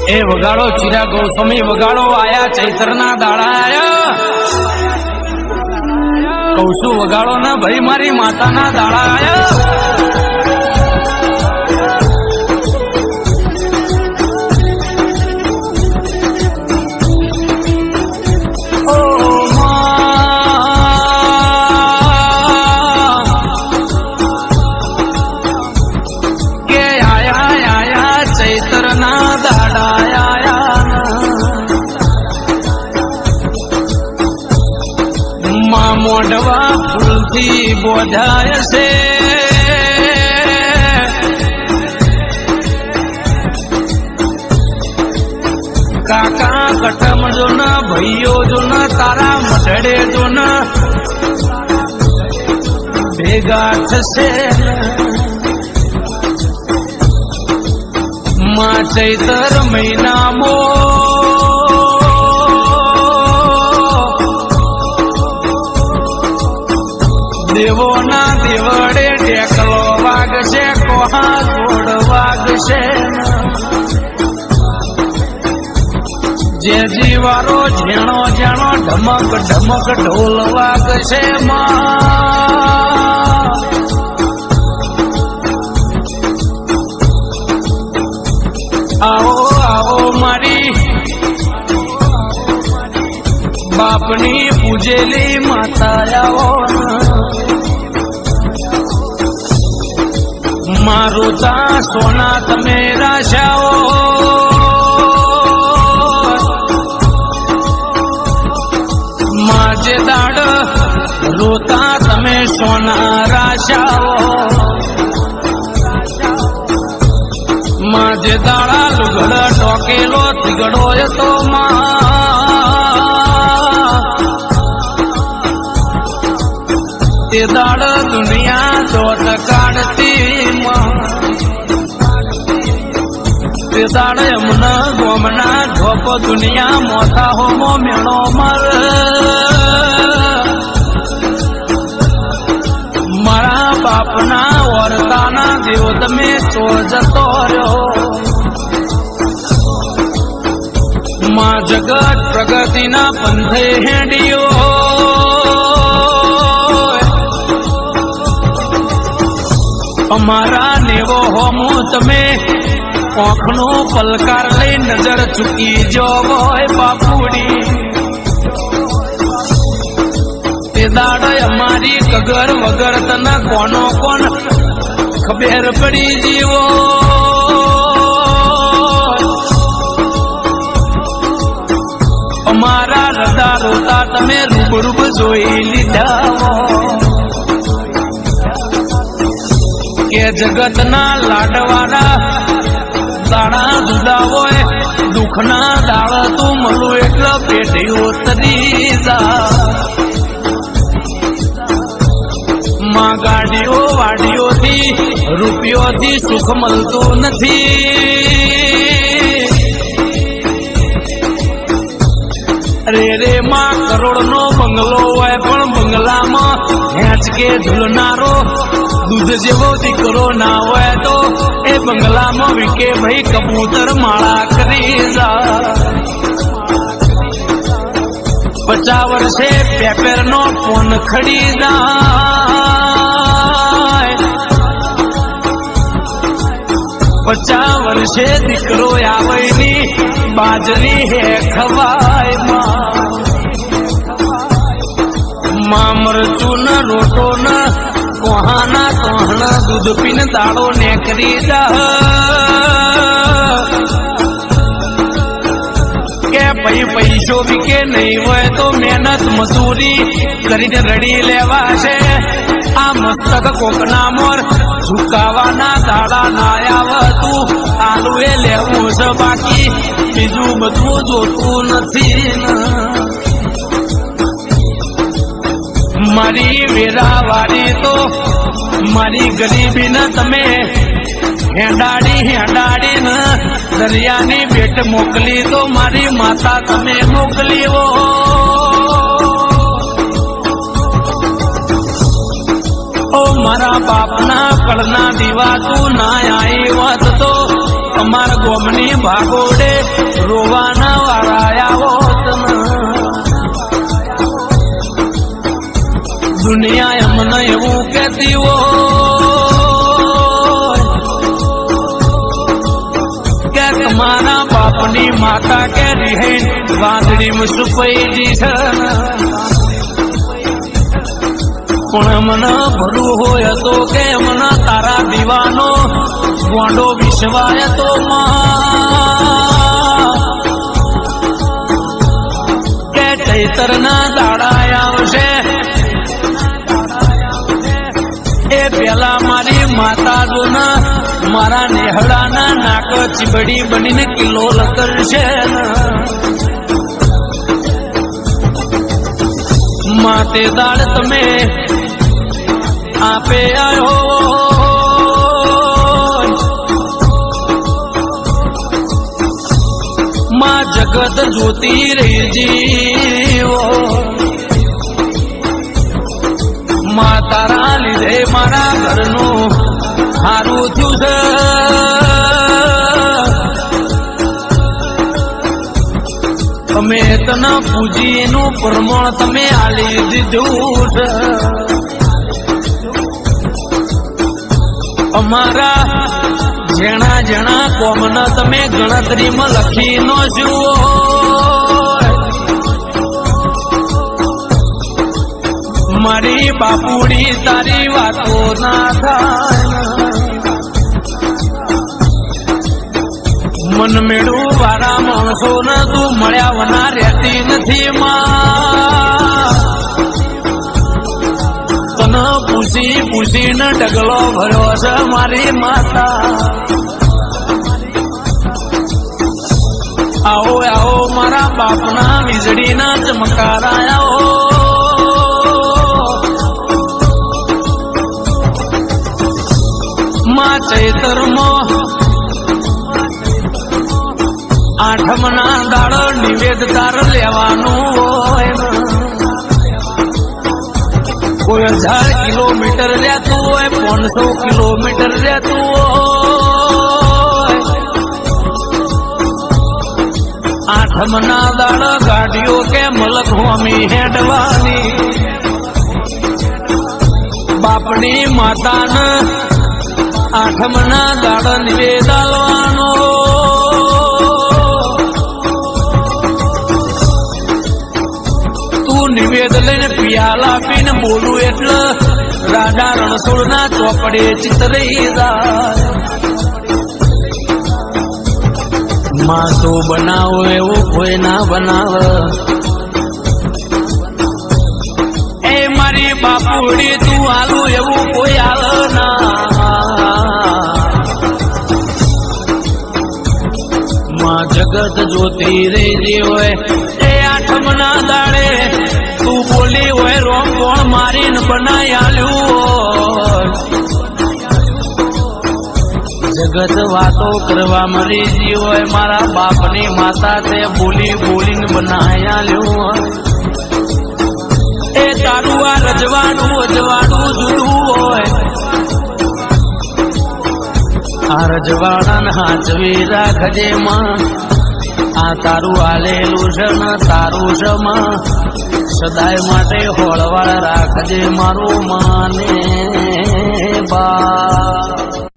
એ વગાડો ચિરા ગૌસ્વામી વગાડો આયા ચૈતરના દાડા આયા કહું છું વગાડો ના ભાઈ મારી માતાના દાડા આયા મોઢવા ફૂલથી બોધાય છે કાકા કટમ જો ન ભાઈઓ જો ન તારા મઢડે જો ન ભેગા થશે માં ચૈતર મહિનામાં દેવો ના દેવડે ટેકલો વાગશે કોહા જોડ વાગશે જે જીવારો ઝેણો ઝેણો ઢમક ઢમક ઢોલ વાગશે આવો આવો મારી બાપની પૂજેલી માતા આવો મારું તા સોના તમે રાશાઓ માજે દાડ રોતા તમે સોના રાશાઓ માજે દાડા લુગડ ટોકેલો તીગડો તો તે દાડ દુનિયા દોટ કાઢતી તે દાડ એમના ગોમના ધોપ દુનિયા મોથા હોમો મેળો મર મારા બાપના વર્તાના દેવ તમે ચો જતો રહ્યો માં જગત પ્રગતિના પંથે હેડિયો અમારા નેવો હોમો તમે આંખનો પલકાર લઈ નજર ચૂકી જો હોય બાપુડી તે દાડે અમારી કગર વગર તને કોનો કોણ ખબર પડી જીવો અમારા રદા રોતા તમે રૂબરૂબ જોઈ લીધા કે જગતના લાડવાના દાડા જુદા હોય દુઃખના દાડા તું મળું એટલે પેટીઓ તરી જા માં ગાડીઓ વાડીઓથી રૂપિયોથી સુખ મળતું નથી રે માં કરોડનો બંગલો હોય પણ બંગલામાં હેંચકે ઝૂલનારો દૂધ જેવો દીકરો ના હોય તો એ બંગલામાં વિકે ભાઈ કબૂતર માળા કરી જા 50 વર્ષે પેપર નો ફોન ખડી જાય 50 વર્ષે દીકરો આવેની બાજરી હે ખવાય માં મરચું ન રોટો ન કોહાના તોહણ દૂધ પીને દાડો નેકરી જા કે પૈસો વિકે નહીં હોય તો મહેનત મજૂરી કરીને રડી લેવા છે આ મસ્તક કોકના મોર ઝુકાવાના દાડા ના આવતું આલુ એ લેવું છે બાકી બીજું બધું જોતું નથી મારી વેરાવાળી તો મારી ગરીબી ને તમે હેડાડી ને દરિયાની ભેટ મોકલી તો મારી માતા તમે મોકલી ઓ મારા બાપના કળના દીવા તું ના આવી વાત તો અમારા ગોમની ભાગોડે રોવાના વાળા આવો દુનિયા એમને એવું કહેતી હોય કે તમારા બાપની માતા કે રિહેન વાદળી સુપૈજી છે પણ મને ભરું હોય તો કે મને તારા દીવાનો ગોંડો વિશ્વાય તો કે ચૈતરના દાડા આવશે એ પેલા મારી માતા જોના મારા નેહડાના નાક ચીબડી બનીને કિલો લકરશે માતે દાડ તમે આપે આવ્યો માં જગત જોતી રહી જીવો માં તારા લીધે મારા ઘરનું સારું થયું છે અમે તને પૂજી એનું પ્રમાણ તમે આલી દીધું છે અમારા જેણા જેણા કોમના તમે ગણતરીમાં લખી નો જુઓ મારી બાપુડી તારી વાતો ના થાય મન મેળું વાળા માણસો ને તું મળ્યા વના રહેતી નથી માં તને પૂછી પૂછીને ડગલો ભર્યો છે મારી માતા આવો આવો મારા બાપના વીજળીના ચમકારા આવો માં ચૈતરમાં આઠમના દાડો નિવેદ તાર લેવાનું હોય કોઈ 1000 કિલોમીટર રહેતું હોય 500 કિલોમીટર રહેતું હોય આઠમના દાડો ગાડીઓ કે મલક હોમી હેડવાની બાપની માતાને આઠમના દાડો નિવેદ આલવાનો નિવેદ લઈને પિયાલા આપીને બોલું એટલે રાજા રણછોડના ચોપડે ચિતરી જાય માં તો બનાવો એવું કોઈ ના બનાવે એ મારી બાપુડી તું આલું એવું કોઈ આલે ના માં જગત જોતી રહી હોય એ આઠમના દાડે તું બોલી હોય રોમ કોણ મારીને બનાઈ આલ્યું જગત વાતો કરવા મરી જી હોય મારા બાપની માતા તે બોલી બોલીને બનાઈ આલ્યું એ તારું આ રજવાડું અજવાડું જુદું હોય આ રજવાડાને હાચવી રાખજે માં આ તારું આલેલું છે ને તારું છે માં સદાય માટે હોળવાળ રાખજે મારું માને બા